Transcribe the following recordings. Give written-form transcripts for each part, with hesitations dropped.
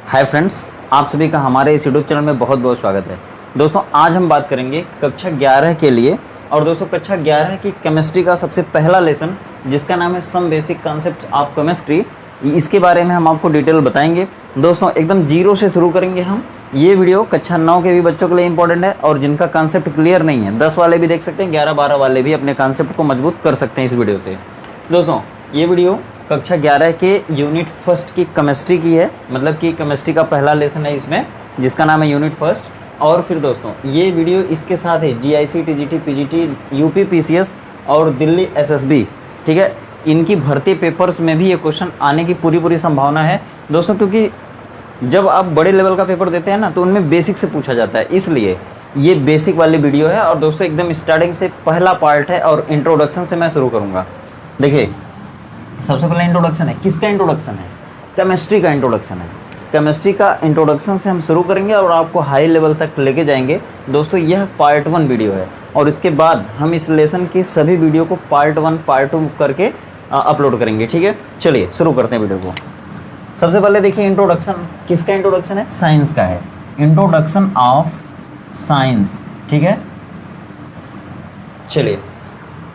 Hi friends, आप सभी का हमारे इस यूट्यूब चैनल में बहुत बहुत स्वागत है। दोस्तों आज हम बात करेंगे कक्षा 11 के लिए। और दोस्तों कक्षा 11 की केमिस्ट्री का सबसे पहला लेसन जिसका नाम है some basic concept of chemistry, इसके बारे में हम आपको डिटेल बताएंगे। दोस्तों एकदम जीरो से शुरू करेंगे हम। ये वीडियो कक्षा 9 के भी बच्चों के लिए इंपॉर्टेंट है और जिनका कॉन्सेप्ट क्लियर नहीं है 10 वाले भी देख सकते हैं, 11-12 वाले भी अपने कॉन्सेप्ट को मजबूत कर सकते हैं इस वीडियो से। दोस्तों ये वीडियो कक्षा 11 के यूनिट फर्स्ट की केमिस्ट्री की है, मतलब कि केमिस्ट्री का पहला लेसन है इसमें जिसका नाम है यूनिट फर्स्ट। और फिर दोस्तों ये वीडियो इसके साथ है GIC, TGT, PGT, UP PCS और दिल्ली एसएसबी, ठीक है, इनकी भर्ती पेपर्स में भी ये क्वेश्चन आने की पूरी संभावना है दोस्तों, क्योंकि जब आप बड़े लेवल का पेपर देते हैं ना तो उनमें बेसिक से पूछा जाता है, इसलिए ये बेसिक वाली वीडियो है। और दोस्तों एकदम स्टार्टिंग से पहला पार्ट है और इंट्रोडक्शन से मैं शुरू करूँगा। देखिए सबसे पहले इंट्रोडक्शन है, किसका इंट्रोडक्शन है? केमिस्ट्री का इंट्रोडक्शन है। केमिस्ट्री का इंट्रोडक्शन से हम शुरू करेंगे और आपको हाई लेवल तक लेके जाएंगे। दोस्तों यह पार्ट 1 वीडियो है और इसके बाद हम इस लेसन की सभी वीडियो को पार्ट 1 पार्ट 2 करके अपलोड करेंगे, ठीक है। चलिए शुरू करते हैं वीडियो को। सबसे पहले देखिए इंट्रोडक्शन, किसका इंट्रोडक्शन है? साइंस का है, इंट्रोडक्शन ऑफ साइंस, ठीक है। चलिए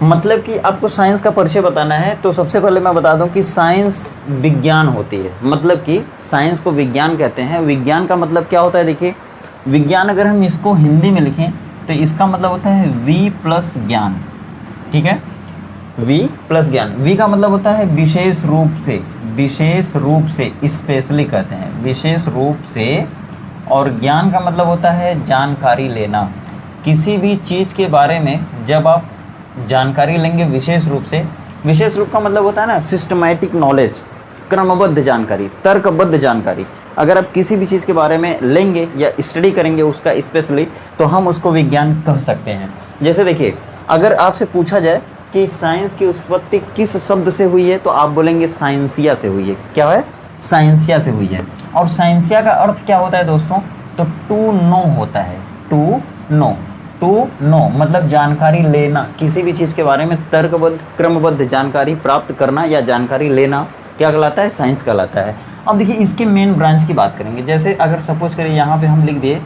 मतलब कि आपको साइंस का परिचय बताना है तो सबसे पहले मैं बता दूं कि साइंस विज्ञान होती है, मतलब कि साइंस को विज्ञान कहते हैं। विज्ञान का मतलब क्या होता है? देखिए विज्ञान अगर हम इसको हिंदी में लिखें तो इसका मतलब होता है वी प्लस ज्ञान, ठीक है। वी प्लस ज्ञान, वी का मतलब होता है विशेष रूप से, विशेष रूप से स्पेशली कहते हैं, विशेष रूप से। और ज्ञान का मतलब होता है जानकारी लेना। किसी भी चीज़ के बारे में जब आप जानकारी लेंगे विशेष रूप से, विशेष रूप का मतलब होता है ना सिस्टमैटिक नॉलेज, क्रमबद्ध जानकारी, तर्कबद्ध जानकारी। अगर आप किसी भी चीज़ के बारे में लेंगे या स्टडी करेंगे उसका स्पेशली, तो हम उसको विज्ञान कह सकते हैं। जैसे देखिए अगर आपसे पूछा जाए कि साइंस की उत्पत्ति किस शब्द से हुई है तो आप बोलेंगे साइंसिया से हुई है। क्या है? साइंसिया से हुई है। और साइंसिया का अर्थ क्या होता है दोस्तों? तो टू नो होता है, टू नो। टू नो मतलब जानकारी लेना, किसी भी चीज़ के बारे में तर्कबद्ध क्रमबद्ध जानकारी प्राप्त करना या जानकारी लेना क्या कहलाता है? साइंस कहलाता है। अब देखिए इसके मेन ब्रांच की बात करेंगे। जैसे अगर सपोज करें यहाँ पे हम लिख दिए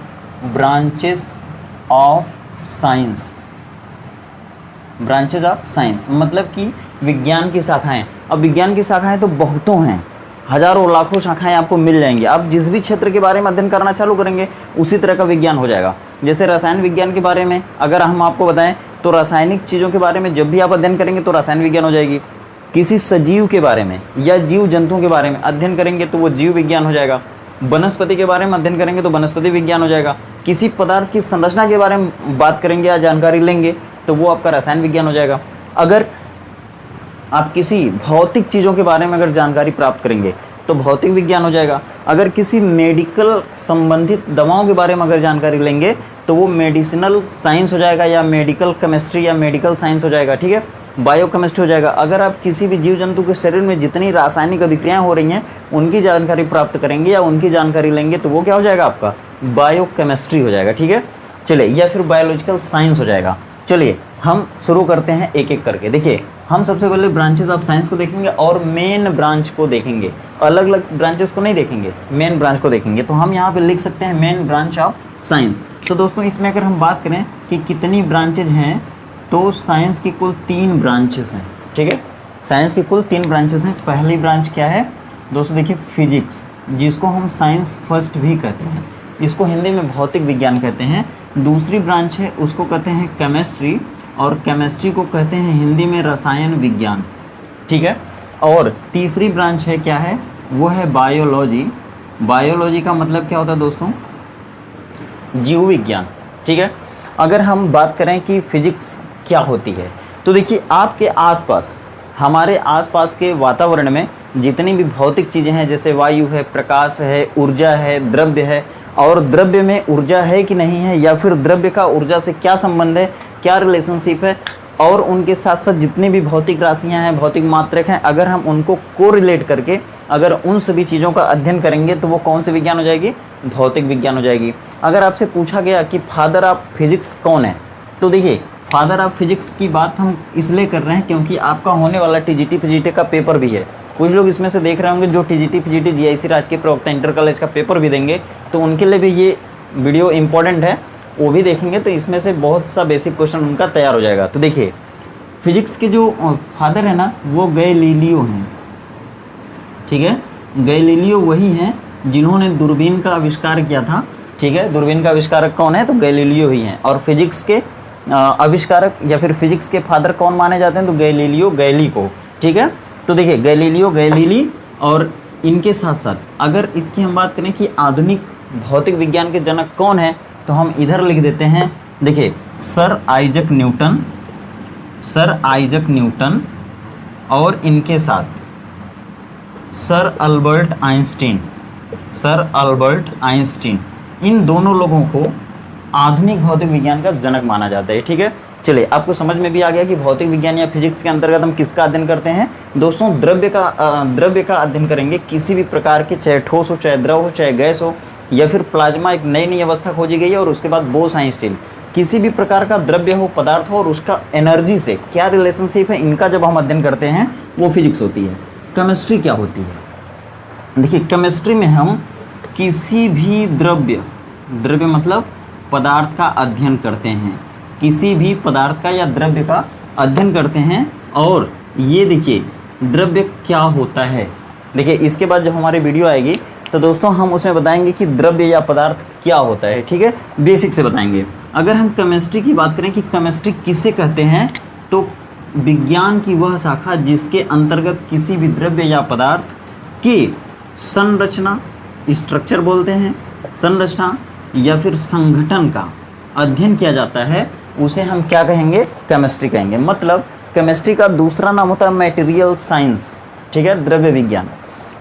branches of science, branches of science मतलब कि विज्ञान की शाखाएं। अब विज्ञान की शाखाएं तो बहुतों हैं, हजारों लाखों शाखाएं आपको मिल जाएंगी। आप जिस भी क्षेत्र के बारे में अध्ययन करना चालू करेंगे उसी तरह का विज्ञान हो जाएगा। जैसे रसायन विज्ञान के बारे में अगर हम आपको बताएं तो रासायनिक चीज़ों के बारे में जब भी आप अध्ययन करेंगे तो रसायन विज्ञान हो जाएगी। किसी सजीव के बारे में या जीव जंतुओं के बारे में अध्ययन करेंगे तो वो जीव विज्ञान हो जाएगा। वनस्पति के बारे में अध्ययन करेंगे तो वनस्पति विज्ञान हो जाएगा। किसी पदार्थ की संरचना के बारे में बात करेंगे या जानकारी लेंगे तो वो आपका रसायन विज्ञान हो जाएगा। अगर आप किसी भौतिक चीज़ों के बारे में अगर जानकारी प्राप्त करेंगे तो भौतिक विज्ञान हो जाएगा। अगर किसी मेडिकल संबंधित दवाओं के बारे में अगर जानकारी लेंगे तो वो मेडिसिनल साइंस हो जाएगा या मेडिकल केमिस्ट्री या मेडिकल साइंस हो जाएगा, ठीक है, बायोकेमिस्ट्री हो जाएगा। अगर आप किसी भी जीव जंतु के शरीर में जितनी रासायनिक अभिक्रियाएं हो रही हैं उनकी जानकारी प्राप्त करेंगे या उनकी जानकारी लेंगे तो वो क्या हो जाएगा? आपका बायोकेमिस्ट्री हो जाएगा, ठीक है। चलिए या फिर बायोलॉजिकल साइंस हो जाएगा। चलिए हम शुरू करते हैं एक एक करके। देखिए हम सबसे पहले ब्रांचेस ऑफ साइंस को देखेंगे और मेन ब्रांच को देखेंगे, अलग अलग ब्रांचेस को नहीं देखेंगे, मेन ब्रांच को देखेंगे। तो हम यहाँ पे लिख सकते हैं मेन ब्रांच ऑफ साइंस। तो दोस्तों इसमें अगर हम बात करें कि कितनी ब्रांचेज हैं तो साइंस की कुल 3 ब्रांचेस हैं, ठीक है। साइंस की कुल 3 ब्रांचेस हैं। पहली ब्रांच क्या है दोस्तों? देखिए फिजिक्स, जिसको हम साइंस फर्स्ट भी कहते हैं, इसको हिंदी में भौतिक विज्ञान कहते हैं। दूसरी ब्रांच है उसको कहते हैं केमिस्ट्री और केमिस्ट्री को कहते हैं हिंदी में रसायन विज्ञान, ठीक है। और तीसरी ब्रांच है क्या है? वो है बायोलॉजी। बायोलॉजी का मतलब क्या होता है दोस्तों? जीव विज्ञान, ठीक है। अगर हम बात करें कि फिजिक्स क्या होती है तो देखिए आपके आसपास, हमारे आसपास के वातावरण में जितनी भी भौतिक चीज़ें हैं जैसे वायु है, प्रकाश है, ऊर्जा है, द्रव्य है, और द्रव्य में ऊर्जा है कि नहीं है या फिर द्रव्य का ऊर्जा से क्या संबंध है, क्या रिलेशनशिप है, और उनके साथ साथ जितनी भी भौतिक राशियां हैं, भौतिक मात्रक हैं, अगर हम उनको कोरिलेट करके अगर उन सभी चीज़ों का अध्ययन करेंगे तो वो कौन सी विज्ञान हो जाएगी? भौतिक विज्ञान हो जाएगी। अगर आपसे पूछा गया कि फादर ऑफ फिजिक्स कौन है तो देखिए फादर ऑफ फिजिक्स की बात हम इसलिए कर रहे हैं क्योंकि आपका होने वाला टीजीटी पीजीटी का पेपर भी है कुछ लोग इसमें से देख रहे होंगे जो टीजीटी पीजीटी जीआईसी राज्य के प्रवक्ता इंटर कॉलेज का पेपर भी देंगे, तो उनके लिए भी ये वीडियो इंपॉर्टेंट है, वो भी देखेंगे तो इसमें से बहुत सा बेसिक क्वेश्चन उनका तैयार हो जाएगा। तो देखिए फिजिक्स के जो फादर है ना वो गैलीलियो हैं, ठीक है। गैलीलियो वही हैं जिन्होंने दूरबीन का आविष्कार किया था, ठीक है। दूरबीन का आविष्कारक कौन है? तो गैलीलियो ही हैं। और फिजिक्स के आविष्कारक या फिर फिजिक्स के फादर कौन माने जाते हैं? तो गैलीलियो गैली को, ठीक है। तो देखिए गैलीलियो गैलीली, और इनके साथ साथ अगर इसकी हम बात करें कि आधुनिक भौतिक विज्ञान के जनक कौन है, तो हम इधर लिख देते हैं, देखिए sir Isaac Newton, sir Isaac Newton, और इनके साथ sir Albert Einstein, sir Albert Einstein, इन दोनों लोगों को आधुनिक भौतिक विज्ञान का जनक माना जाता है, ठीक है। चलिए आपको समझ में भी आ गया कि भौतिक विज्ञान या फिजिक्स के अंतर्गत हम किसका अध्ययन करते हैं। दोस्तों द्रव्य का अध्ययन करेंगे, किसी भी प्रकार के, चाहे ठोस हो, चाहे द्रव हो, चाहे गैस हो, या फिर प्लाज्मा, एक नई नई अवस्था खोजी गई है। और उसके बाद बोस आइंस्टीन, किसी भी प्रकार का द्रव्य हो, पदार्थ हो, और उसका एनर्जी से क्या रिलेशनशिप है, इनका जब हम अध्ययन करते हैं वो फिजिक्स होती है। केमिस्ट्री क्या होती है? देखिए केमिस्ट्री में हम किसी भी द्रव्य मतलब पदार्थ का अध्ययन करते हैं, किसी भी पदार्थ का या द्रव्य का अध्ययन करते हैं। और ये देखिए द्रव्य क्या होता है, देखिए इसके बाद जब हमारी वीडियो आएगी तो दोस्तों हम उसमें बताएंगे कि द्रव्य या पदार्थ क्या होता है, ठीक है, बेसिक से बताएंगे। अगर हम केमिस्ट्री की बात करें कि केमिस्ट्री किसे कहते हैं, तो विज्ञान की वह शाखा जिसके अंतर्गत किसी भी द्रव्य या पदार्थ की संरचना, स्ट्रक्चर बोलते हैं, संरचना या फिर संगठन का अध्ययन किया जाता है, उसे हम क्या कहेंगे? केमिस्ट्री कहेंगे। मतलब केमिस्ट्री का दूसरा नाम होता है मटेरियल साइंस, ठीक है, द्रव्य विज्ञान।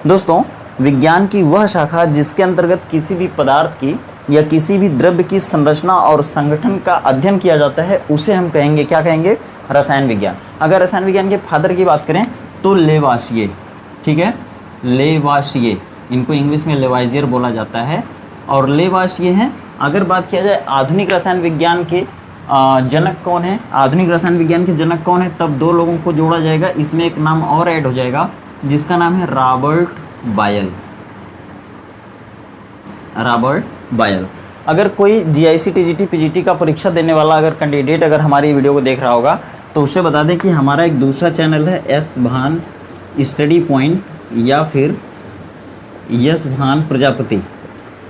दोस्तों विज्ञान की वह शाखा जिसके अंतर्गत किसी भी पदार्थ की या किसी भी द्रव्य की संरचना और संगठन का अध्ययन किया जाता है, उसे हम कहेंगे, क्या कहेंगे? रसायन विज्ञान। अगर रसायन विज्ञान के फादर की बात करें तो लेवाशिये, ठीक है, लेवाशिये, इनको इंग्लिश में लेवाइजियर बोला जाता है, और लेवाशिये हैं। अगर बात किया जाए आधुनिक रसायन विज्ञान के जनक कौन है, आधुनिक रसायन विज्ञान के जनक कौन है, तब दो लोगों को जोड़ा जाएगा, इसमें एक नाम और ऐड हो जाएगा जिसका नाम है रॉबर्ट बायल, रॉबर्ट बायल। अगर कोई जीआईसी टीजीटी पीजीटी का परीक्षा देने वाला अगर कैंडिडेट अगर हमारी वीडियो को देख रहा होगा तो उसे बता दें कि हमारा एक दूसरा चैनल है एस भान स्टडी पॉइंट या फिर यस भान प्रजापति,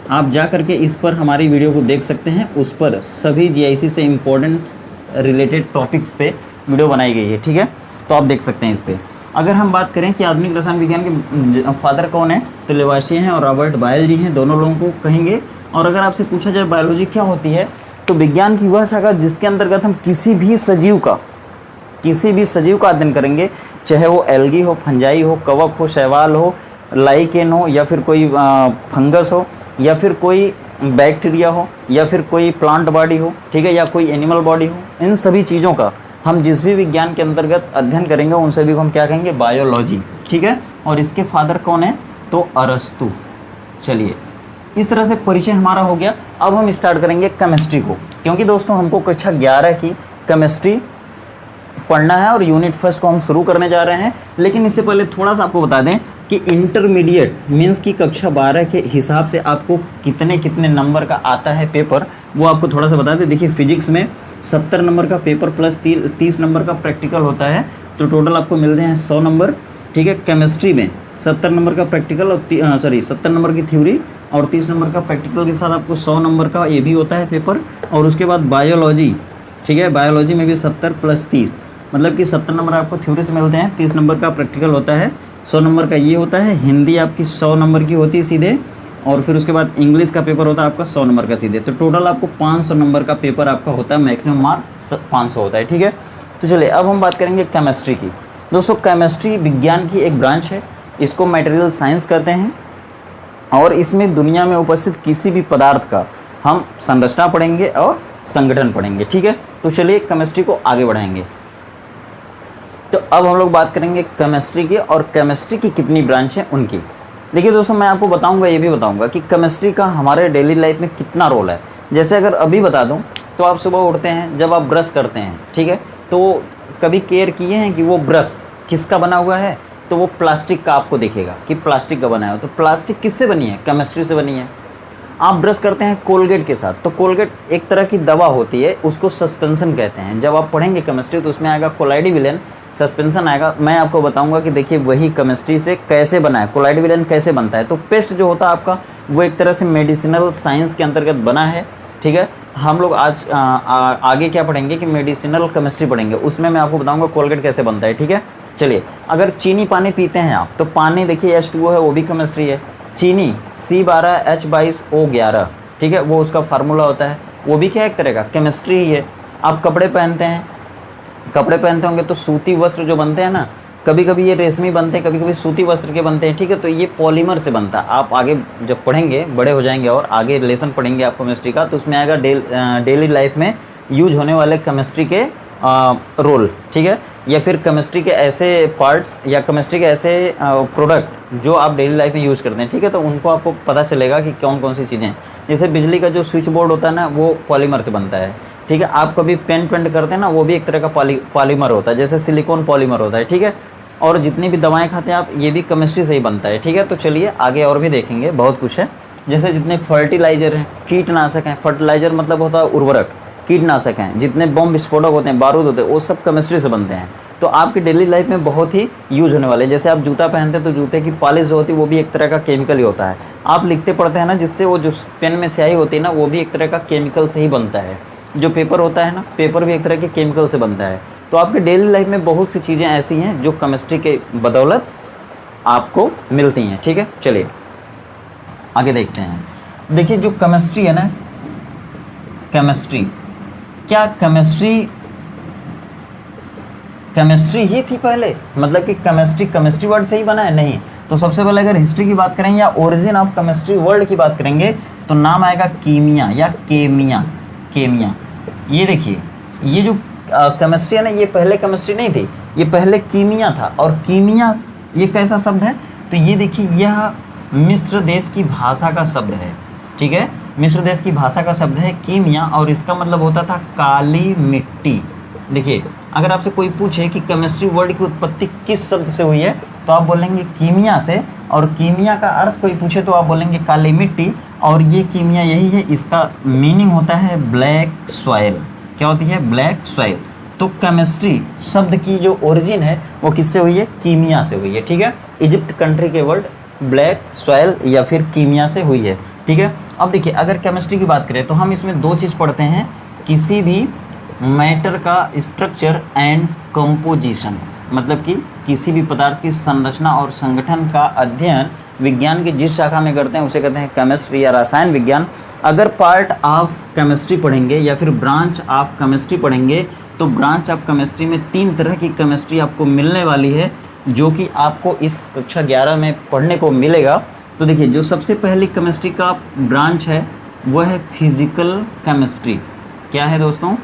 आप जा करके इस पर हमारी वीडियो को देख सकते हैं। उस पर सभी जीआईसी से इम्पोर्टेंट रिलेटेड टॉपिक्स पे वीडियो बनाई गई है, ठीक है, तो आप देख सकते हैं इस पर। अगर हम बात करें कि आधुनिक रसायन विज्ञान के फादर कौन है, तो लेवाशिये हैं और रॉबर्ट बायल जी हैं, दोनों लोगों को कहेंगे। और अगर आपसे पूछा जाए बायोलॉजी क्या होती है, तो विज्ञान की वह शाखा जिसके अंतर्गत हम किसी भी सजीव का अध्ययन करेंगे, चाहे वो एल्गी हो, फंजाई हो, कवक हो, शैवाल हो, लाइकेन हो, या फिर कोई फंगस हो, या फिर कोई बैक्टीरिया हो, या फिर कोई प्लांट बॉडी हो, ठीक है, या कोई एनिमल बॉडी हो, इन सभी चीज़ों का हम जिस भी विज्ञान के अंतर्गत अध्ययन करेंगे उन सभी को हम क्या कहेंगे? बायोलॉजी, ठीक है। और इसके फादर कौन है? तो अरस्तु। चलिए इस तरह से परिचय हमारा हो गया। अब हम स्टार्ट करेंगे केमिस्ट्री को, क्योंकि दोस्तों हमको कक्षा 11 की केमिस्ट्री पढ़ना है और यूनिट फर्स्ट को हम शुरू करने जा रहे हैं। लेकिन इससे पहले थोड़ा सा आपको बता दें कि इंटरमीडिएट मीन्स की कक्षा 12 के हिसाब से आपको कितने कितने नंबर का आता है पेपर, वो आपको थोड़ा सा बता दें। देखिए फिजिक्स में 70 नंबर का पेपर प्लस 30 नंबर का प्रैक्टिकल होता है, तो टोटल आपको मिलते हैं 100 नंबर, ठीक है। केमिस्ट्री में 70 नंबर का प्रैक्टिकल और 70 नंबर की थ्योरी और 30 नंबर का प्रैक्टिकल के साथ आपको 100 नंबर का ये भी होता है पेपर। और उसके बाद बायोलॉजी, ठीक है, बायोलॉजी में भी 70 प्लस 30, मतलब कि 70 नंबर आपको थ्योरी से मिलते हैं, 30 नंबर का प्रैक्टिकल होता है, 100 नंबर का ये होता है। हिंदी आपकी 100 नंबर की होती है सीधे, और फिर उसके बाद इंग्लिश का पेपर होता है आपका 100 नंबर का सीधे। तो टोटल आपको 500 नंबर का पेपर आपका होता है, मैक्सिमम मार्क 500 होता है, ठीक है। तो चलिए अब हम बात करेंगे केमिस्ट्री की। दोस्तों केमिस्ट्री विज्ञान की एक ब्रांच है, इसको मटेरियल साइंस कहते हैं, और इसमें दुनिया में उपस्थित किसी भी पदार्थ का हम संरचना पढ़ेंगे और संगठन पढ़ेंगे, ठीक है। तो चलिए केमिस्ट्री को आगे बढ़ाएंगे। तो अब हम लोग बात करेंगे केमिस्ट्री की, और केमिस्ट्री की कितनी ब्रांच है उनकी। देखिए दोस्तों मैं आपको बताऊंगा, ये भी बताऊंगा कि केमिस्ट्री का हमारे डेली लाइफ में कितना रोल है। जैसे अगर अभी बता दूं तो आप सुबह उठते हैं, जब आप ब्रश करते हैं, ठीक है, तो कभी केयर किए हैं कि वो ब्रश किसका बना हुआ है? तो वो प्लास्टिक का आपको दिखेगा कि प्लास्टिक का बना है। तो प्लास्टिक किससे बनी है? केमिस्ट्री से बनी है। आप ब्रश करते हैं कोलगेट के साथ, तो कोलगेट एक तरह की दवा होती है, उसको सस्पेंशन कहते हैं। जब आप पढ़ेंगे केमिस्ट्री तो उसमें आएगा कोलाइडी विलेन, सस्पेंशन आएगा। मैं आपको बताऊंगा कि देखिए वही केमिस्ट्री से कैसे बना है, कोलाइडी विलेन कैसे बनता है। तो पेस्ट जो होता है आपका वो एक तरह से मेडिसिनल साइंस के अंतर्गत बना है, ठीक है। हम लोग आज आगे क्या पढ़ेंगे कि मेडिसिनल केमिस्ट्री पढ़ेंगे, उसमें मैं आपको बताऊंगा कोलगेट कैसे बनता है, ठीक है। चलिए, अगर चीनी पानी पीते हैं आप, तो पानी देखिए H2O है, वो भी केमिस्ट्री है। चीनी C12H22O11, ठीक है, वो उसका फार्मूला होता है, वो भी क्या एक तरह का केमिस्ट्री ही है। आप कपड़े पहनते हैं, कपड़े पहनते होंगे तो सूती वस्त्र जो बनते हैं ना, कभी कभी ये रेशमी बनते हैं, कभी कभी सूती वस्त्र के बनते हैं, ठीक है। तो ये पॉलीमर से बनता है। आप आगे जब पढ़ेंगे, बड़े हो जाएंगे और आगे लेसन पढ़ेंगे आप केमिस्ट्री का, तो उसमें आएगा डेली लाइफ में यूज होने वाले केमिस्ट्री के रोल, ठीक है, या फिर केमिस्ट्री के ऐसे पार्ट्स या केमिस्ट्री के ऐसे प्रोडक्ट जो आप डेली लाइफ में यूज़ करते हैं, ठीक है। तो उनको आपको पता चलेगा कि कौन कौन सी चीज़ें, जैसे बिजली का जो स्विच बोर्ड होता है ना, वो पॉलीमर से बनता है, ठीक है। आप कभी पेन पेंट करते हैं ना, वो भी एक तरह का पॉलीमर होता है, जैसे सिलिकॉन पॉलीमर होता है, ठीक है। और जितनी भी दवाएं खाते हैं आप, ये भी केमिस्ट्री से ही बनता है, ठीक है। तो चलिए आगे और भी देखेंगे, बहुत कुछ है। जैसे जितने फर्टिलाइजर हैं, कीटनाशक हैं, फर्टिलाइजर मतलब होता है उर्वरक, कीटनाशक हैं, जितने बम विस्फोटक होते हैं, बारूद होते हैं, वो सब केमिस्ट्री से बनते हैं। तो आपकी डेली लाइफ में बहुत ही यूज होने वाले हैं। जैसे आप जूता पहनते हैं तो जूते की पॉलिश जो होती है वो भी एक तरह का केमिकल ही होता है। आप लिखते पढ़ते हैं ना, जिससे वो जो पेन में स्याही होती है ना, वो भी एक तरह का केमिकल से ही बनता है। जो पेपर होता है ना, पेपर भी एक तरह के केमिकल से बनता है। तो आपके डेली लाइफ में बहुत सी चीज़ें ऐसी हैं जो केमिस्ट्री के बदौलत आपको मिलती हैं, ठीक है। चलिए आगे देखते हैं। देखिए जो केमिस्ट्री है ना, केमिस्ट्री क्या केमिस्ट्री ही थी पहले? मतलब कि केमिस्ट्री वर्ड से ही बना है? नहीं। तो सबसे पहले अगर हिस्ट्री की बात करें या ओरिजिन ऑफ केमिस्ट्री वर्ड की बात करेंगे तो नाम आएगा कीमिया या केमिया। ये देखिए, ये जो केमिस्ट्री है ना, ये पहले केमिस्ट्री नहीं थी, ये पहले कीमिया था। और कीमिया ये कैसा शब्द है? तो ये देखिए, यह मिस्र देश की भाषा का शब्द है, ठीक है। मिस्र देश की भाषा का शब्द है कीमिया, और इसका मतलब होता था काली मिट्टी। देखिए, अगर आपसे कोई पूछे कि केमिस्ट्री वर्ड की उत्पत्ति किस शब्द से हुई है, तो आप बोलेंगे कीमिया से। और कीमिया का अर्थ कोई पूछे तो आप बोलेंगे काली मिट्टी। और ये कीमिया यही है, इसका मीनिंग होता है ब्लैक सॉइल। क्या होती है? Black soil. तो केमिस्ट्री शब्द की जो ओरिजिन है वो किससे हुई है? कीमिया से हुई है, ठीक है। इजिप्ट कंट्री के वर्ड ब्लैक सॉइल या फिर कीमिया से हुई है, ठीक है। अब देखिए, अगर केमिस्ट्री की बात करें तो हम इसमें दो चीज़ पढ़ते हैं, किसी भी मैटर का स्ट्रक्चर एंड कंपोजिशन, मतलब कि किसी भी पदार्थ की संरचना और संगठन का अध्ययन विज्ञान की जिस शाखा में करते हैं उसे कहते हैं केमिस्ट्री या रसायन विज्ञान। अगर पार्ट ऑफ केमिस्ट्री पढ़ेंगे या फिर ब्रांच ऑफ केमिस्ट्री पढ़ेंगे तो ब्रांच ऑफ केमिस्ट्री में 3 तरह की केमिस्ट्री आपको मिलने वाली है, जो कि आपको इस कक्षा 11 में पढ़ने को मिलेगा। तो देखिए, जो सबसे पहली केमिस्ट्री का ब्रांच है वो है फिजिकल केमिस्ट्री। क्या है दोस्तों?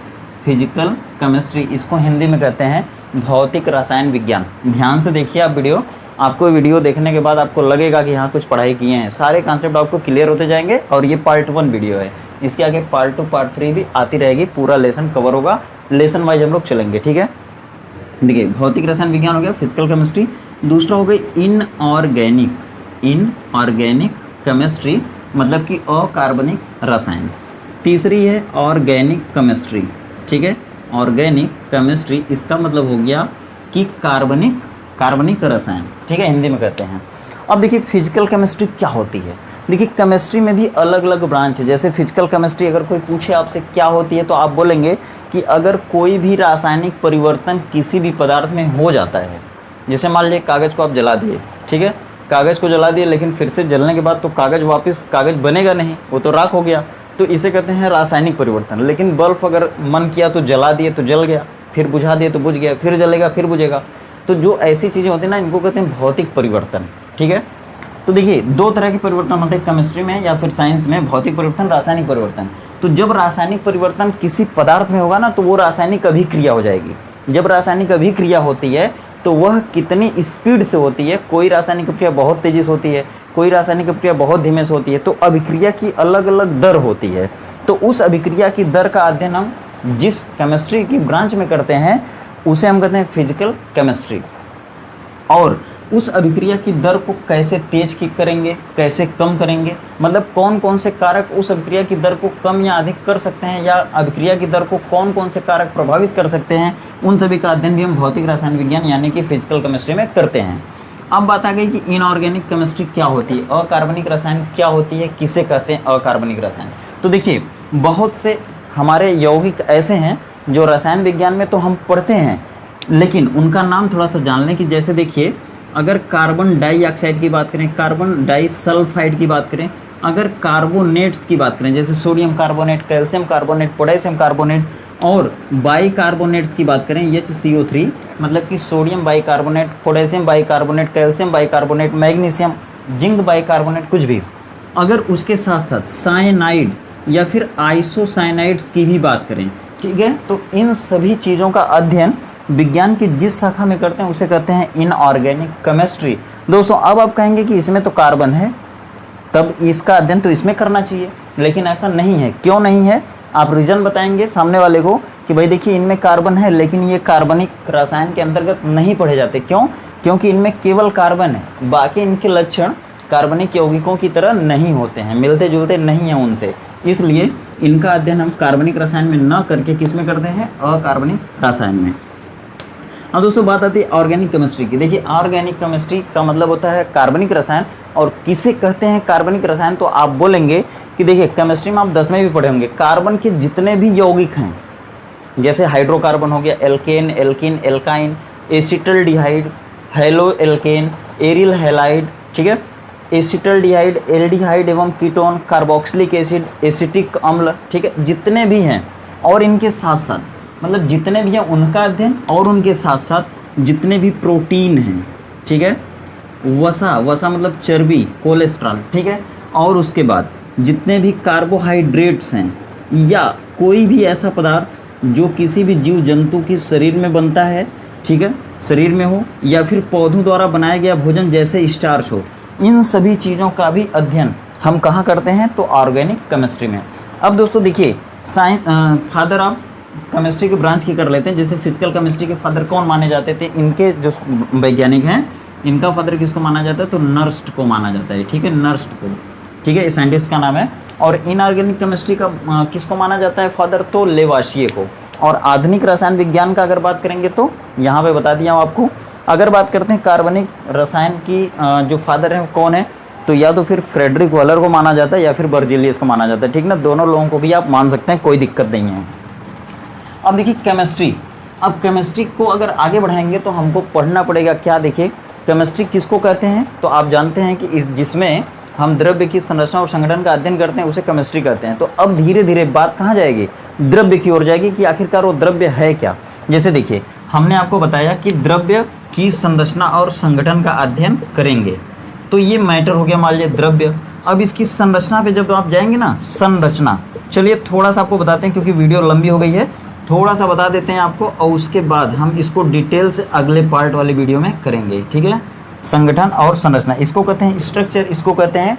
Physical chemistry. इसको हिंदी में कहते हैं भौतिक रसायन विज्ञान। ध्यान से देखिए आप वीडियो, आपको वीडियो देखने के बाद आपको लगेगा कि हाँ कुछ पढ़ाई किए हैं, सारे कॉन्सेप्ट आपको क्लियर होते जाएंगे। और ये पार्ट 1 वीडियो है, इसके आगे पार्ट 2 पार्ट 3 भी आती रहेगी, पूरा लेसन कवर होगा, लेसन वाइज हम लोग चलेंगे, ठीक है। देखिए, भौतिक रसायन विज्ञान हो गया, फिजिकल केमिस्ट्री। दूसरा हो गई इनऑर्गेनिक केमिस्ट्री, मतलब कि अकार्बनिक रसायन। तीसरी है ऑर्गेनिक केमिस्ट्री, ठीक है। ऑर्गेनिक केमिस्ट्री, इसका मतलब हो गया कि कार्बनिक रसायन, ठीक है, हिंदी में कहते हैं। अब देखिए, फिजिकल केमिस्ट्री क्या होती है। देखिए, केमिस्ट्री में भी अलग अलग ब्रांच है। जैसे फिजिकल केमिस्ट्री, अगर कोई पूछे आपसे क्या होती है तो आप बोलेंगे कि अगर कोई भी रासायनिक परिवर्तन किसी भी पदार्थ में हो जाता है, जैसे मान लीजिए कागज़ को आप जला दिए, ठीक है, कागज़ को जला दिए, लेकिन फिर से जलने के बाद तो कागज़ वापस कागज़ बनेगा नहीं, वो तो राख हो गया, तो इसे कहते हैं रासायनिक परिवर्तन। लेकिन बल्ब अगर मन किया तो जला दिए तो जल गया, फिर बुझा दिए तो बुझ गया, फिर जलेगा फिर बुझेगा। तो जो ऐसी चीज़ें होती हैं ना, इनको कहते हैं भौतिक परिवर्तन, ठीक है। तो देखिए, 2 तरह के परिवर्तन होते हैं केमिस्ट्री में या फिर साइंस में, भौतिक परिवर्तन, रासायनिक परिवर्तन। तो जब रासायनिक परिवर्तन किसी पदार्थ में होगा ना, तो वो रासायनिक अभिक्रिया हो जाएगी। जब रासायनिक अभिक्रिया होती है तो वह कितनी स्पीड से होती है, कोई रासायनिक अभिक्रिया बहुत तेज़ी से होती है, कोई रासायनिक अभिक्रिया बहुत धीमे से होती है। तो अभिक्रिया की अलग अलग दर होती है। तो उस अभिक्रिया की दर का अध्ययन हम जिस केमिस्ट्री की ब्रांच में करते हैं उसे हम कहते हैं फिजिकल केमिस्ट्री। और उस अभिक्रिया की दर को कैसे तेज की करेंगे, कैसे कम करेंगे, मतलब कौन कौन से कारक उस अभिक्रिया की दर को कम या अधिक कर सकते हैं, या अभिक्रिया की दर को कौन कौन से कारक प्रभावित कर सकते हैं, उन सभी का अध्ययन भी हम भौतिक रसायन विज्ञान यानी कि फिजिकल केमिस्ट्री में करते हैं। अब बात आ गई कि इनऑर्गेनिक केमिस्ट्री क्या होती है, अकार्बनिक रसायन क्या होती है, किसे कहते हैं अकार्बनिक रसायन। तो देखिए, बहुत से हमारे यौगिक ऐसे हैं जो रसायन विज्ञान में तो हम पढ़ते हैं, लेकिन उनका नाम थोड़ा सा जान लें। कि जैसे देखिए, अगर कार्बन डाइऑक्साइड की बात करें, कार्बन डाइसल्फाइड की बात करें, अगर कार्बोनेट्स की बात करें जैसे sodium carbonate, calcium carbonate, potassium carbonate, और बाइकार्बोनेट्स की बात करें HCO3, मतलब कि sodium bicarbonate, potassium bicarbonate, calcium bicarbonate, magnesium, zinc bicarbonate, कुछ भी, अगर उसके साथ साथ साइनाइड या फिर आइसोसाइनाइड्स की भी बात करें, ठीक है, तो इन सभी चीज़ों का अध्ययन विज्ञान की जिस शाखा में करते हैं उसे कहते हैं इनऑर्गेनिक केमिस्ट्री। दोस्तों, अब आप कहेंगे कि इसमें तो कार्बन है, तब इसका अध्ययन तो इसमें करना चाहिए, लेकिन ऐसा नहीं है। क्यों नहीं है, आप रीजन बताएंगे सामने वाले को कि भाई देखिए, इनमें कार्बन है लेकिन ये कार्बनिक रसायन के अंतर्गत नहीं पढ़े जाते। क्यों? क्योंकि इनमें केवल कार्बन है, बाकी इनके लक्षण कार्बनिक यौगिकों की तरह नहीं होते हैं, मिलते जुलते नहीं हैं उनसे, इसलिए इनका अध्ययन हम कार्बनिक रसायन में न करके किस में करते हैं, अकार्बनिक रसायन में। अब दोस्तों बात आती है ऑर्गेनिक केमिस्ट्री की। देखिए, ऑर्गेनिक केमिस्ट्री का मतलब होता है कार्बनिक रसायन, और किसे कहते हैं कार्बनिक रसायन, तो आप बोलेंगे कि देखिए, केमिस्ट्री में आप 10 में भी पढ़े होंगे, कार्बन के जितने भी यौगिक हैं, जैसे हाइड्रोकार्बन हो गया, alkane, alkene, alkyne, acetaldehyde, haloalkane, aryl halide, ठीक है, एसिटल्डिहाइड, एल्डिहाइड एवं कीटोन, कार्बोक्सिलिक एसिड, एसिटिक अम्ल, ठीक है, जितने भी हैं, और इनके साथ साथ मतलब जितने भी हैं उनका अध्ययन, और उनके साथ साथ जितने भी प्रोटीन हैं, ठीक है, वसा मतलब चर्बी, कोलेस्ट्रॉल, ठीक है, और उसके बाद जितने भी कार्बोहाइड्रेट्स हैं, या कोई भी ऐसा पदार्थ जो किसी भी जीव जंतु के शरीर में बनता है, ठीक है, शरीर में हो, या फिर पौधों द्वारा बनाया गया भोजन जैसे स्टार्च हो, इन सभी चीज़ों का भी अध्ययन हम कहाँ करते हैं, तो ऑर्गेनिक केमिस्ट्री में। अब दोस्तों देखिए, फादर ऑफ केमिस्ट्री के ब्रांच की कर लेते हैं। जैसे फिजिकल केमिस्ट्री के फादर कौन माने जाते थे, इनके जो वैज्ञानिक हैं, इनका फादर किसको माना जाता है, तो नर्स्ट को माना जाता है, ठीक है, नर्स्ट को, ठीक है, साइंटिस्ट का नाम है। और इनऑर्गेनिक केमिस्ट्री का किसको माना जाता है फादर, तो लेवाशिए को। और आधुनिक रसायन विज्ञान का अगर बात करेंगे तो यहाँ पे बता दिया हूँ आपको। अगर बात करते हैं कार्बनिक रसायन की जो फादर हैं कौन है, तो या तो फिर फ्रेडरिक वॉलर को माना जाता है या फिर बर्जेलियस को माना जाता है, ठीक ना, दोनों लोगों को भी आप मान सकते हैं, कोई दिक्कत नहीं है। अब देखिए केमिस्ट्री, अब केमिस्ट्री को अगर आगे बढ़ाएंगे तो हमको पढ़ना पड़ेगा क्या, देखिए केमिस्ट्री किसको कहते हैं, तो आप जानते हैं कि जिसमें हम द्रव्य की संरचना और संगठन का अध्ययन करते हैं उसे केमिस्ट्री कहते हैं। तो अब धीरे धीरे बात कहाँ जाएगी, द्रव्य की ओर जाएगी कि आखिरकार वो द्रव्य है क्या। जैसे देखिए, हमने आपको बताया कि द्रव्य की संरचना और संगठन का अध्ययन करेंगे, तो ये मैटर हो गया मान लीजिए द्रव्य। अब इसकी संरचना पे जब आप जाएंगे ना, संरचना, चलिए थोड़ा सा आपको बताते हैं क्योंकि वीडियो लंबी हो गई है, थोड़ा सा बता देते हैं आपको, और उसके बाद हम इसको डिटेल से अगले पार्ट वाली वीडियो में करेंगे, ठीक है। संगठन और संरचना, इसको कहते हैं स्ट्रक्चर, इसको कहते हैं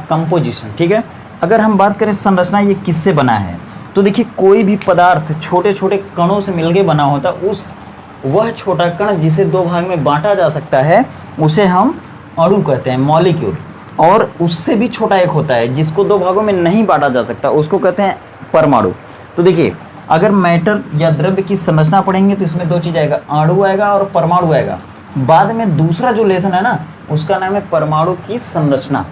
कंपोजिशन, ठीक है। अगर हम बात करें संरचना, ये किससे बना है, तो देखिए कोई भी पदार्थ छोटे छोटे कणों से मिलके बना होता है, वह छोटा कण जिसे दो भाग में बांटा जा सकता है उसे हम अणु कहते हैं, मॉलिक्यूल। और उससे भी छोटा एक होता है जिसको दो भागों में नहीं बांटा जा सकता, उसको कहते हैं परमाणु। तो देखिए, अगर मैटर या द्रव्य की संरचना पढ़ेंगे तो इसमें दो चीज आएगा, अणु आएगा और परमाणु आएगा। बाद में दूसरा जो लेसन है ना, उसका नाम है परमाणु की संरचना।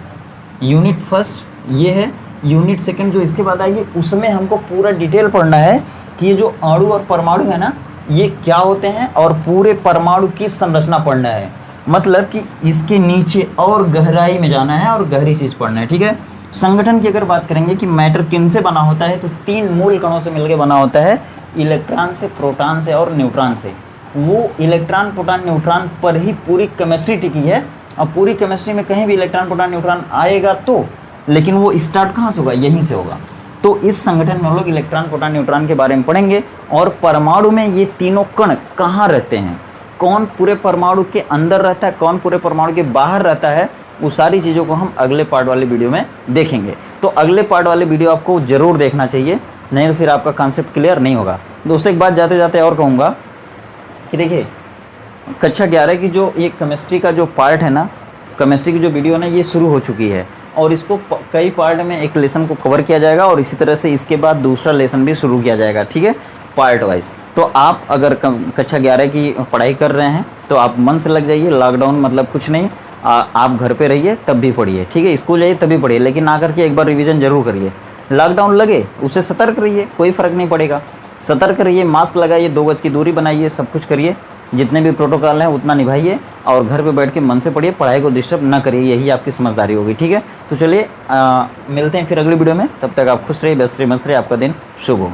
यूनिट फर्स्ट ये है, यूनिट सेकंड जो इसके बाद आएगी उसमें हमको पूरा डिटेल पढ़ना है कि ये जो अणु और परमाणु है ना, ये क्या होते हैं, और पूरे परमाणु की संरचना पढ़ना है। मतलब कि इसके नीचे और गहराई में जाना है और गहरी चीज पढ़ना है, ठीक है। संगठन की अगर बात करेंगे कि मैटर किन से बना होता है, तो तीन मूल कणों से मिलकर बना होता है, इलेक्ट्रॉन से, प्रोटॉन से और न्यूट्रॉन से। वो इलेक्ट्रॉन, प्रोटॉन, न्यूट्रॉन पर ही पूरी केमिस्ट्री टिकी है। अब पूरी केमिस्ट्री में कहीं भी इलेक्ट्रॉन, प्रोटॉन, न्यूट्रॉन आएगा तो, लेकिन वो स्टार्ट कहाँ से होगा, यहीं से होगा। तो इस संगठन में हम लोग इलेक्ट्रॉन, प्रोटॉन, न्यूट्रॉन के बारे में पढ़ेंगे। और परमाणु में ये तीनों कण कहाँ रहते हैं, कौन पूरे परमाणु के अंदर रहता है, कौन पूरे परमाणु के बाहर रहता है, वो सारी चीज़ों को हम अगले पार्ट वाले वीडियो में देखेंगे। तो अगले पार्ट वाले वीडियो आपको ज़रूर देखना चाहिए, नहीं तो फिर आपका कॉन्सेप्ट क्लियर नहीं होगा। दोस्तों एक बात जाते जाते और कहूँगा कि देखिए, कक्षा 11 की जो ये केमिस्ट्री का जो पार्ट है ना, केमिस्ट्री की जो वीडियो ना ये शुरू हो चुकी है, और इसको कई पार्ट में एक लेसन को कवर किया जाएगा, और इसी तरह से इसके बाद दूसरा लेसन भी शुरू किया जाएगा, ठीक है, पार्ट वाइज। तो आप अगर कक्षा 11 की पढ़ाई कर रहे हैं तो आप मन से लग जाइए। लॉकडाउन मतलब कुछ नहीं, आप घर पे रहिए तब भी पढ़िए, ठीक है, स्कूल जाइए तभी पढ़िए, लेकिन आकर के एक बार रिवीजन जरूर करिए। लॉकडाउन लगे उससे सतर्क रहिए, कोई फ़र्क नहीं पड़ेगा। सतर्क रहिए, मास्क लगाइए, 2 गज की दूरी बनाइए, सब कुछ करिए, जितने भी प्रोटोकॉल हैं उतना निभाइए, और घर पे बैठ के मन से पढ़िए, पढ़ाई को डिस्टर्ब ना करिए, यही आपकी समझदारी होगी, ठीक है। तो चलिए मिलते हैं फिर अगली वीडियो में, तब तक आप खुश रहिए, व्यस्त रहिए, मस्त रहिए, आपका दिन शुभ हो।